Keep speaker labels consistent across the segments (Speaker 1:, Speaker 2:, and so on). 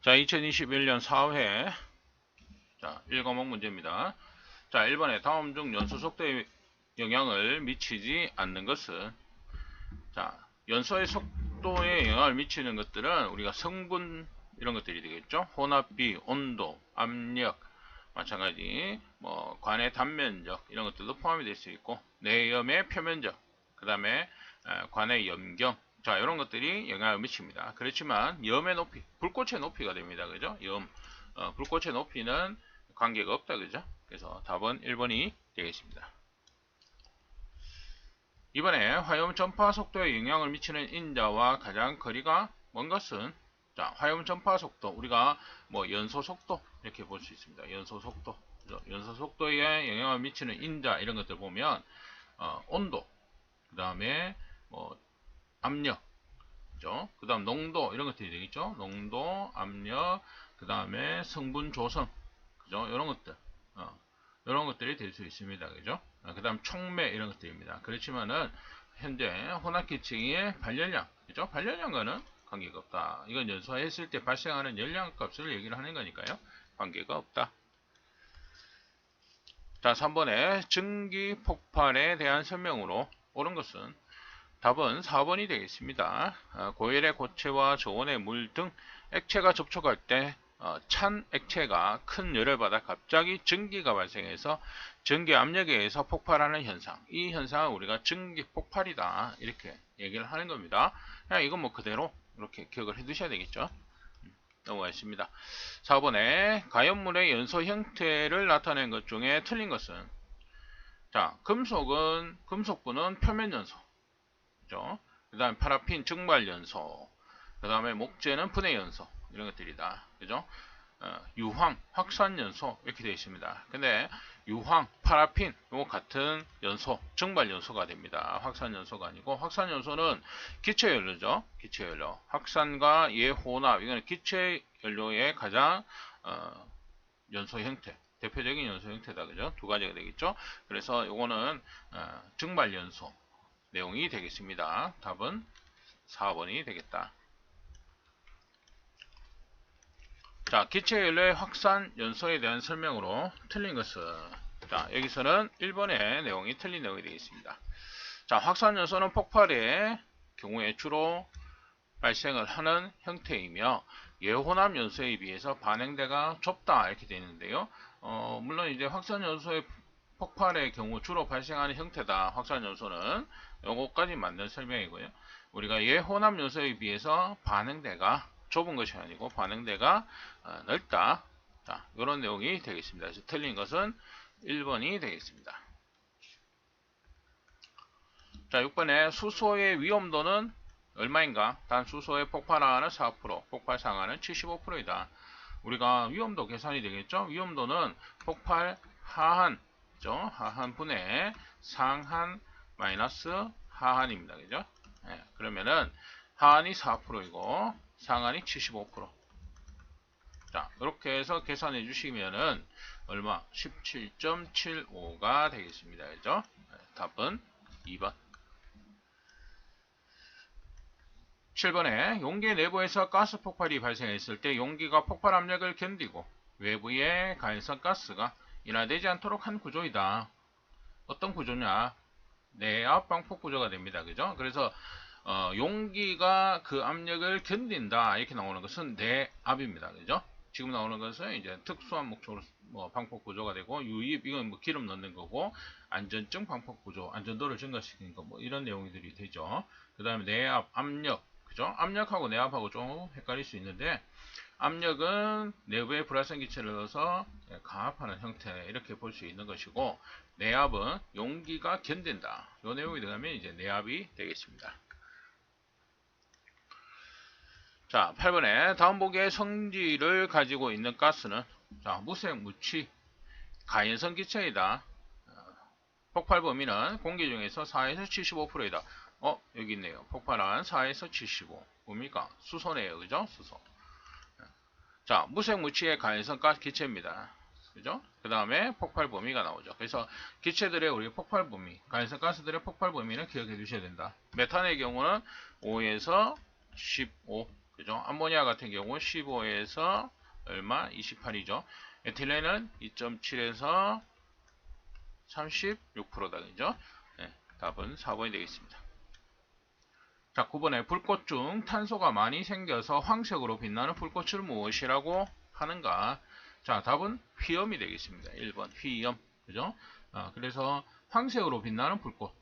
Speaker 1: 자, 2021년 4회. 자, 1과목 문제입니다. 자, 1번에 다음 중 연소 속도에 영향을 미치지 않는 것은, 자, 연소의 속도에 영향을 미치는 것들은 우리가 성분 이런 것들이 되겠죠. 혼합비, 온도, 압력, 마찬가지 관의 단면적 이런 것들도 포함이 될 수 있고, 내염의 표면적, 그 다음에 관의 염경, 자, 이런 것들이 영향을 미칩니다. 그렇지만 염의 높이, 불꽃의 높이가 됩니다. 그죠? 불꽃의 높이는 관계가 없다. 그죠? 그래서 답은 1번이 되겠습니다. 이번에 화염 전파 속도에 영향을 미치는 인자와 가장 거리가 먼 것은, 자, 화염 전파 속도, 우리가 연소 속도 이렇게 볼 수 있습니다. 연소 속도, 연소 속도에 영향을 미치는 인자 이런 것들 보면 온도, 그 다음에 압력, 그죠? 그 다음 농도 이런 것들이 되겠죠. 농도, 압력, 그 다음에 성분 조성, 그죠? 이런 것들, 이런 것들이 될 수 있습니다. 그죠? 그 다음 촉매 이런 것들입니다. 그렇지만은 현재 혼합기체의 발열량, 그죠? 발열량과는 관계가 없다. 이건 연소했을 때 발생하는 열량 값을 얘기를 하는 거니까요. 관계가 없다. 자, 3번에 증기 폭발에 대한 설명으로 옳은 것은, 답은 4번이 되겠습니다. 고열의 고체와 저온의 물 등 액체가 접촉할 때 찬 액체가 큰 열을 받아 갑자기 증기가 발생해서 전기 압력에 의해서 폭발하는 현상, 이 현상을 우리가 증기 폭발이다 이렇게 얘기를 하는 겁니다. 그냥 이건 그대로 이렇게 기억을 해 두셔야 되겠죠. 넘어가겠습니다. 4번에 가연물의 연소 형태를 나타낸 것 중에 틀린 것은, 자, 금속분은 표면 연소, 그 다음에 파라핀 증발 연소, 그 다음에 목재는 분해 연소, 이런 것들이다. 그죠? 유황, 확산 연소, 이렇게 되어 있습니다. 근데 유황, 파라핀, 요 같은 연소, 증발 연소가 됩니다. 확산 연소가 아니고, 확산 연소는 기체 연료죠. 기체 연료. 확산과 예혼합, 이거는 기체 연료의 가장, 연소 형태. 대표적인 연소 형태다. 그죠? 두 가지가 되겠죠? 그래서 요거는, 증발 연소 내용이 되겠습니다. 답은 4번이 되겠다. 자, 기체연료의 확산 연소에 대한 설명으로 틀린 것은, 자, 여기서는 1번의 내용이 틀린 내용이 되겠습니다. 자, 확산 연소는 폭발의 경우에 주로 발생을 하는 형태이며 예혼합 연소에 비해서 반응대가 좁다 이렇게 되어 있는데요. 물론 이제 확산 연소의 폭발의 경우 주로 발생하는 형태다. 확산 연소는 요거까지 맞는 설명이고요. 우리가 예혼합 연소에 비해서 반응대가 좁은 것이 아니고 반응대가 넓다. 자, 이런 내용이 되겠습니다. 그래서 틀린 것은 1번이 되겠습니다. 자, 6번에 수소의 위험도는 얼마인가? 단 수소의 폭발하는 4%, 폭발 상한은 75%이다. 우리가 위험도 계산이 되겠죠? 위험도는 폭발 하한, 그죠? 하한분의 상한 마이너스 하한입니다. 그죠? 네, 그러면은 하한이 4%이고 상한이 75%. 자, 이렇게 해서 계산해 주시면은 얼마? 17.75가 되겠습니다. 그죠? 네, 답은 2번. 7번에 용기 내부에서 가스 폭발이 발생했을 때 용기가 폭발 압력을 견디고 외부의 가연성 가스가 인하되지 않도록 한 구조이다. 어떤 구조냐? 내압 방폭 구조가 됩니다. 그죠? 그래서 용기가 그 압력을 견딘다 이렇게 나오는 것은 내압입니다. 그죠? 지금 나오는 것은 이제 특수한 목적으로 방폭 구조가 되고, 유입 이건 기름 넣는 거고, 안전증 방폭 구조, 안전도를 증가시키는 거 이런 내용들이 되죠. 그 다음에 내압, 압력, 그죠? 압력하고 내압하고 좀 헷갈릴 수 있는데, 압력은 내부에 불활성 기체를 넣어서 강압하는 형태 이렇게 볼 수 있는 것이고, 내압은 용기가 견딘다. 이 내용이 들어가면 이제 내압이 되겠습니다. 자, 8번에 다음 보기의 성질을 가지고 있는 가스는, 자, 무색, 무취, 가연성 기체이다. 폭발 범위는 공기 중에서 4에서 75%이다. 여기 있네요. 폭발한 4에서 75. 뭡니까? 수소네요. 그죠? 수소. 자, 무색, 무취의 가연성 가스 기체입니다. 그죠? 그 다음에 폭발 범위가 나오죠. 그래서 기체들의 우리 폭발 범위, 가연성 가스들의 폭발 범위는 기억해 두셔야 된다. 메탄의 경우는 5에서 15. 그죠? 암모니아 같은 경우 15에서 얼마? 28이죠. 에틸렌은 2.7에서 36%다. 그죠? 네, 답은 4번이 되겠습니다. 자, 9번에 불꽃 중 탄소가 많이 생겨서 황색으로 빛나는 불꽃을 무엇이라고 하는가? 자, 답은 휘염이 되겠습니다. 1번 휘염. 그죠? 그래서 황색으로 빛나는 불꽃.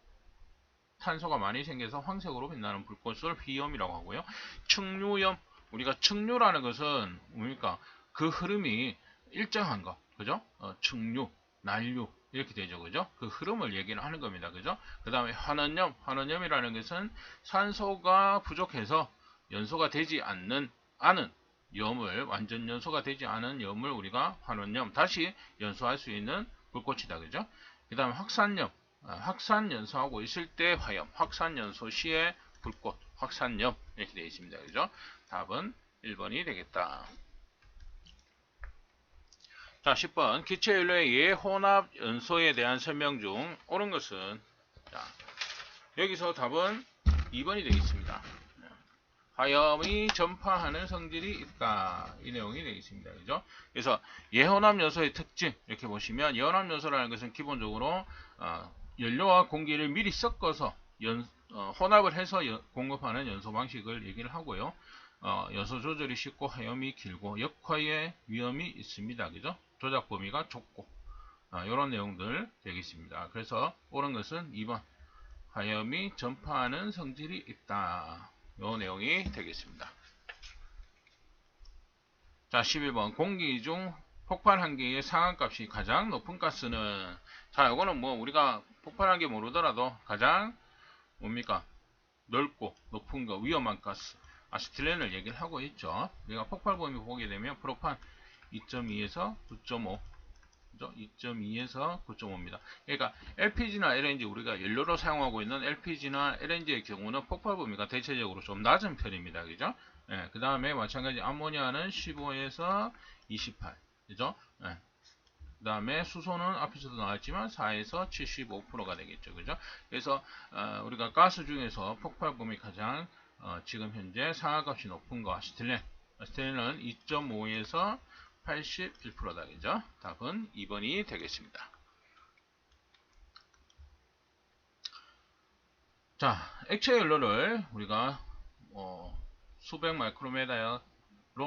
Speaker 1: 탄소가 많이 생겨서 황색으로 빛나는 불꽃을 휘염이라고 하고요. 측류염. 우리가 측류라는 것은 뭡니까? 그 흐름이 일정한 거. 그죠? 측류, 난류 이렇게 되죠. 그죠? 그 흐름을 얘기를 하는 겁니다. 그죠? 그 다음에 환원염. 환원염이라는 것은 산소가 부족해서 연소가 되지 않는 염을, 완전 연소가 되지 않은 염을 우리가 환원염, 다시 연소할 수 있는 불꽃이다. 그죠? 그 다음에 확산염. 확산 연소하고 있을 때 화염, 확산 연소 시에 불꽃, 확산염 이렇게 되어 있습니다. 그죠? 답은 1번이 되겠다. 자, 10번 기체연료의 예혼합 연소에 대한 설명 중 옳은 것은, 자, 여기서 답은 2번이 되겠습니다. 화염이 전파하는 성질이 있다. 이 내용이 되겠습니다. 그죠? 그래서 예혼합 요소의 특징 이렇게 보시면, 예혼합 요소라는 것은 기본적으로 연료와 공기를 미리 섞어서 혼합을 해서 공급하는 연소 방식을 얘기를 하고요. 연소 조절이 쉽고 화염이 길고 역화의 위험이 있습니다. 그죠? 조작 범위가 좁고 이런 내용들 되겠습니다. 그래서 옳은 것은 2번 화염이 전파하는 성질이 있다. 이 내용이 되겠습니다. 자, 11번 공기 중 폭발 한계의 상한값이 가장 높은 가스는, 자, 이거는 뭐 우리가 폭발 한계 모르더라도 가장 뭡니까? 넓고 높은 거, 위험한 가스 아세틸렌을 얘기를 하고 있죠. 우리가 폭발 범위 보게 되면 프로판 2.2에서 9.5, 2.2에서 9.5입니다. 그러니까 LPG나 LNG, 우리가 연료로 사용하고 있는 LPG나 LNG의 경우는 폭발 범위가 대체적으로 좀 낮은 편입니다. 그죠? 예, 그 다음에 마찬가지 암모니아는 15에서 28, 그죠? 예. 그 다음에 수소는 앞에서도 나왔지만 4에서 75%가 되겠죠. 그죠? 그래서 우리가 가스 중에서 폭발 범위 가장 지금 현재 상하값이 높은 거 아세틸렌. 아세틸렌은 2.5에서 81%다. 그죠? 답은 2번이 되겠습니다. 자, 액체 연료를 우리가 수백 마이크로메다로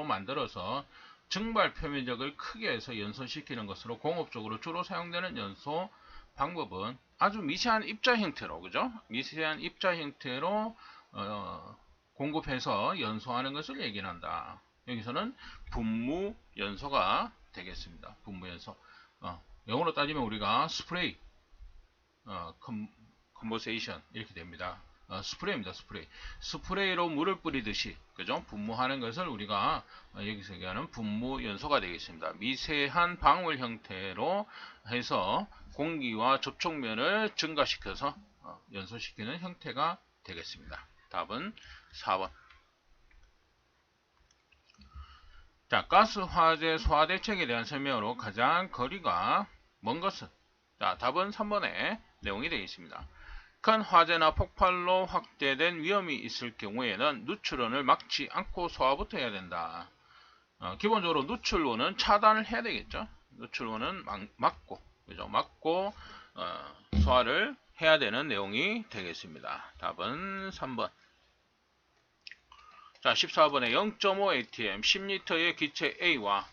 Speaker 1: 만들어서 증발 표면적을 크게 해서 연소시키는 것으로 공업적으로 주로 사용되는 연소 방법은 아주 미세한 입자 형태로, 그죠? 미세한 입자 형태로 공급해서 연소하는 것을 얘기한다. 여기서는 분무 연소가 되겠습니다. 분무 연소. 영어로 따지면 우리가 스프레이, 컨버세이션 이렇게 됩니다. 스프레이입니다. 스프레이. 스프레이로 물을 뿌리듯이, 그죠? 분무하는 것을 우리가 여기서 얘기하는 분무 연소가 되겠습니다. 미세한 방울 형태로 해서 공기와 접촉면을 증가시켜서 연소시키는 형태가 되겠습니다. 답은 4번. 자, 가스 화재 소화 대책에 대한 설명으로 가장 거리가 먼 것은, 자, 답은 3번에 내용이 되어 있습니다. 큰 화재나 폭발로 확대된 위험이 있을 경우에는 누출원을 막지 않고 소화부터 해야 된다. 기본적으로 누출원은 차단을 해야 되겠죠. 누출원은 막고, 그죠? 막고 소화를 해야 되는 내용이 되겠습니다. 답은 3번. 자, 14번에 0.5 atm 10리터의 기체 A와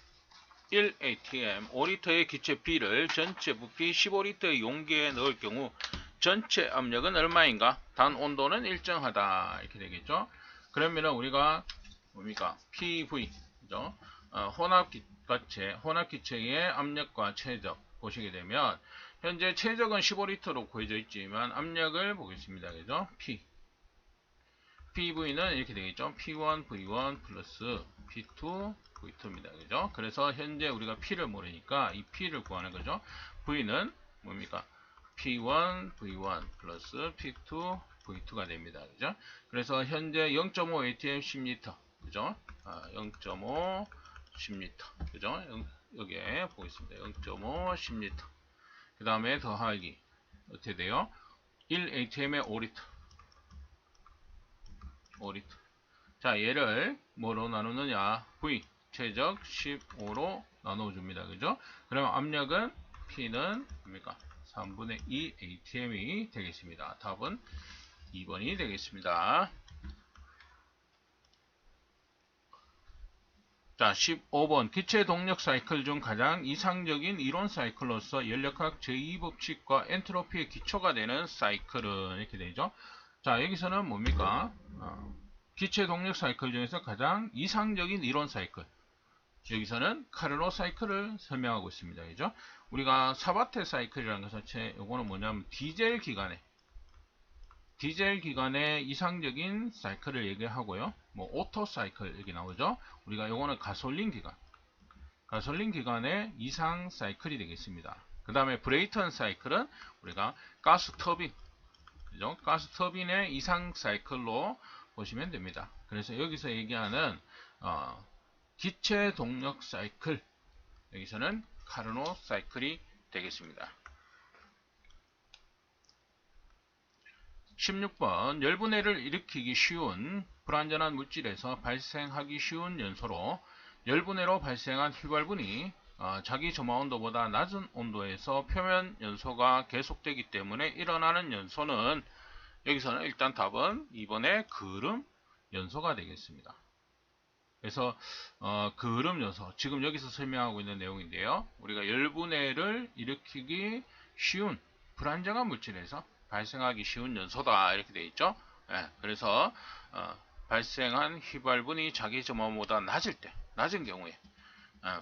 Speaker 1: 1 atm 5리터의 기체 B를 전체 부피 15리터의 용기에 넣을 경우 전체 압력은 얼마인가? 단 온도는 일정하다. 이렇게 되겠죠. 그러면 우리가 뭡니까? PV, 그죠? 혼합기체의 압력과 최적 보시게 되면 현재 최적은 15리터로 구해져 있지만 압력을 보겠습니다. 그죠? PV는 이렇게 되겠죠. P1 V1 플러스 P2 V2입니다. 그죠? 그래서 현재 우리가 P를 모르니까 이 P를 구하는 거죠. V는 뭡니까? P1 V1 플러스 P2 V2가 됩니다. 그죠? 그래서 현재 0.5 atm 10리터. 그죠? 0.5 10리터. 그죠? 여기에 보겠습니다. 0.5 10리터. 그 다음에 더하기 어떻게 돼요? 1 atm에 5리터. 자, 얘를 뭐로 나누느냐? V 최적 15로 나눠줍니다. 그죠? 그러면 압력은 P는 뭡니까? 3분의 2 atm이 되겠습니다. 답은 2번이 되겠습니다. 자, 15번. 기체 동력 사이클 중 가장 이상적인 이론 사이클로서 연력학 제2법칙과 엔트로피의 기초가 되는 사이클은 이렇게 되죠. 자, 여기서는 뭡니까? 기체 동력 사이클 중에서 가장 이상적인 이론 사이클. 여기서는 카르노 사이클을 설명하고 있습니다. 그죠? 우리가 사바테 사이클이라는 것은 요거는 뭐냐면 디젤 기관의 이상적인 사이클을 얘기하고요. 뭐 오토 사이클 여기 나오죠. 우리가 요거는 가솔린 기관의 이상 사이클이 되겠습니다. 그 다음에 브레이턴 사이클은 우리가 가스 터빈, 그죠? 가스 터빈의 이상 사이클로 보시면 됩니다. 그래서 여기서 얘기하는 기체 동력 사이클, 여기서는 카르노 사이클이 되겠습니다. 16번. 열분해를 일으키기 쉬운 불완전한 물질에서 발생하기 쉬운 연소로 열분해로 발생한 휘발분이 자기 점화 온도보다 낮은 온도에서 표면 연소가 계속되기 때문에 일어나는 연소는, 여기서는 일단 답은 2번의 그을음 연소가 되겠습니다. 그래서 그을음 연소, 지금 여기서 설명하고 있는 내용인데요. 우리가 열분해를 일으키기 쉬운 불안정한 물질에서 발생하기 쉬운 연소다 이렇게 되어 있죠. 예, 그래서 발생한 휘발분이 자기 점화보다 낮은 경우에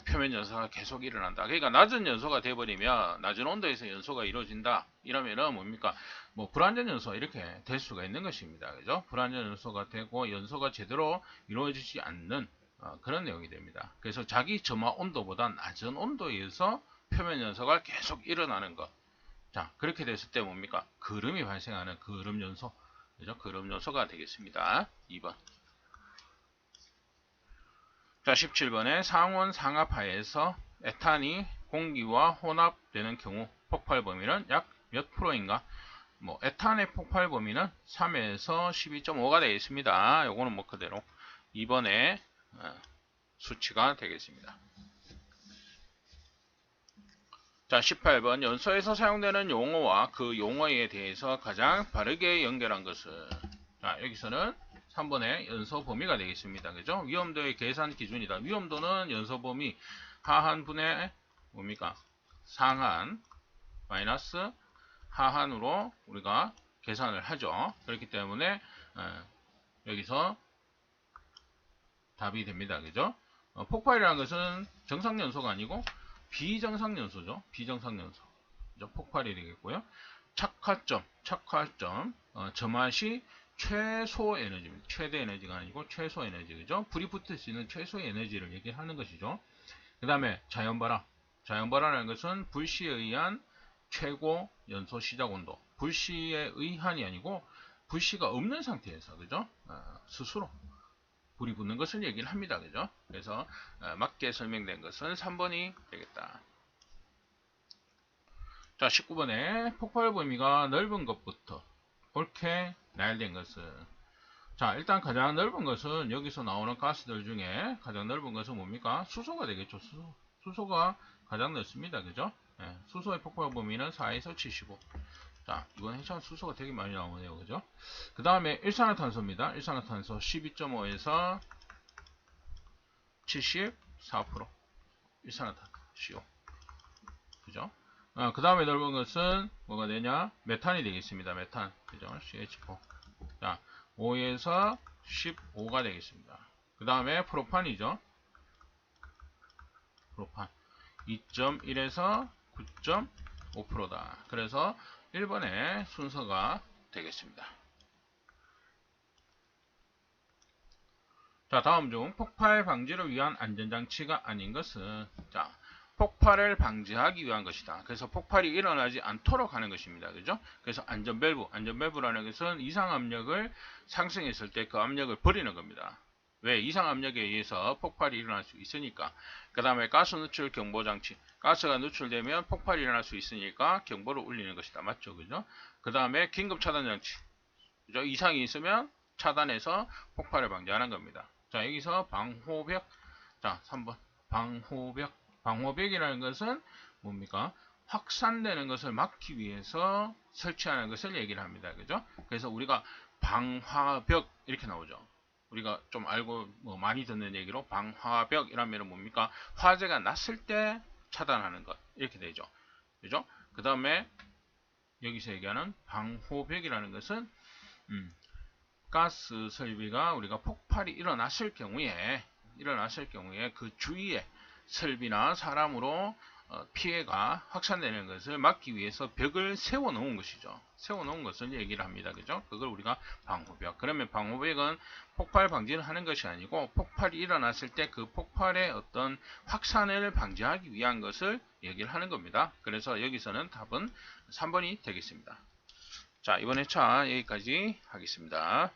Speaker 1: 표면 연소가 계속 일어난다. 그러니까 낮은 연소가 돼버리면 낮은 온도에서 연소가 이루어진다. 이러면은 뭡니까? 뭐 불완전 연소 이렇게 될 수가 있는 것입니다. 그죠? 불완전 연소가 되고 연소가 제대로 이루어지지 않는 그런 내용이 됩니다. 그래서 자기 점화 온도보다 낮은 온도에서 표면 연소가 계속 일어나는 것. 자, 그렇게 됐을 때 뭡니까? 그름이 발생하는 그름 연소. 그죠? 그름 연소가 되겠습니다. 2번. 자, 17번에 상온 상압하에서 에탄이 공기와 혼합되는 경우 폭발 범위는 약 몇 프로인가? 뭐 에탄의 폭발 범위는 3에서 12.5가 되겠습니다. 요거는 뭐 그대로 2번에 수치가 되겠습니다. 자, 18번. 연소에서 사용되는 용어와 그 용어에 대해서 가장 바르게 연결한 것은, 자, 여기서는 3번의 연소 범위가 되겠습니다. 그죠? 위험도의 계산 기준이다. 위험도는 연소 범위 하한분의 뭡니까? 상한 마이너스 하한으로 우리가 계산을 하죠. 그렇기 때문에 여기서 답이 됩니다. 그죠? 폭발이라는 것은 정상연소가 아니고 비정상연소죠. 비정상연소. 폭발이 되겠고요. 착화점, 점화 시 최소 에너지입니다. 최대 에너지가 아니고 최소 에너지. 그죠? 불이 붙을 수 있는 최소 에너지를 얘기하는 것이죠. 그 다음에 자연발화. 자연발화라는 것은 불시에 의한 최고 연소 시작 온도. 불시에 의한이 아니고 불시가 없는 상태에서, 그죠? 스스로 불이 붙는 것을 얘기를 합니다. 그죠? 그래서 맞게 설명된 것은 3번이 되겠다. 자, 19번에 폭발 범위가 넓은 것부터 옳게 나열된 것은, 자, 일단 가장 넓은 것은 여기서 나오는 가스들 중에 가장 넓은 것은 뭡니까? 수소가 되겠죠. 수소가 가장 넓습니다. 그죠? 네, 수소의 폭발 범위는 4에서 75. 자, 이번 해처럼 수소가 되게 많이 나오네요. 그죠? 그 다음에 일산화탄소입니다. 일산화탄소 12.5에서 74%. 일산화탄소, CO. 그죠? 그 다음에 넓은 것은 뭐가 되냐? 메탄이 되겠습니다. 메탄. 그죠? CH4. 자, 5에서 15가 되겠습니다. 그 다음에 프로판이죠. 프로판. 2.1에서 9.5%다. 그래서 1번의 순서가 되겠습니다. 자, 다음 중 폭발 방지를 위한 안전장치가 아닌 것은, 자, 폭발을 방지하기 위한 것이다. 그래서 폭발이 일어나지 않도록 하는 것입니다. 그죠? 그래서 안전밸브라는 것은 이상 압력을 상승했을 때 그 압력을 버리는 겁니다. 왜? 이상 압력에 의해서 폭발이 일어날 수 있으니까. 그 다음에 가스 누출 경보 장치. 가스가 누출되면 폭발이 일어날 수 있으니까 경보를 울리는 것이다. 맞죠? 그죠? 그 다음에 긴급 차단 장치. 그죠? 이상이 있으면 차단해서 폭발을 방지하는 겁니다. 자, 여기서 방호벽. 자, 3번. 방호벽. 방호벽이라는 것은 뭡니까? 확산되는 것을 막기 위해서 설치하는 것을 얘기를 합니다. 그죠? 그래서 우리가 방화벽 이렇게 나오죠. 우리가 좀 알고 많이 듣는 얘기로 방화벽이라면 뭡니까? 화재가 났을 때 차단하는 것 이렇게 되죠. 그죠? 그 다음에 여기서 얘기하는 방호벽이라는 것은 가스 설비가 우리가 폭발이 일어났을 경우에 그 주위에 설비나 사람으로 피해가 확산되는 것을 막기 위해서 벽을 세워 놓은 것이죠. 세워 놓은 것을 얘기를 합니다. 그죠? 그걸 우리가 방호벽. 그러면 방호벽은 폭발 방지를 하는 것이 아니고 폭발이 일어났을 때 그 폭발의 어떤 확산을 방지하기 위한 것을 얘기를 하는 겁니다. 그래서 여기서는 답은 3번이 되겠습니다. 자, 이번 회차 여기까지 하겠습니다.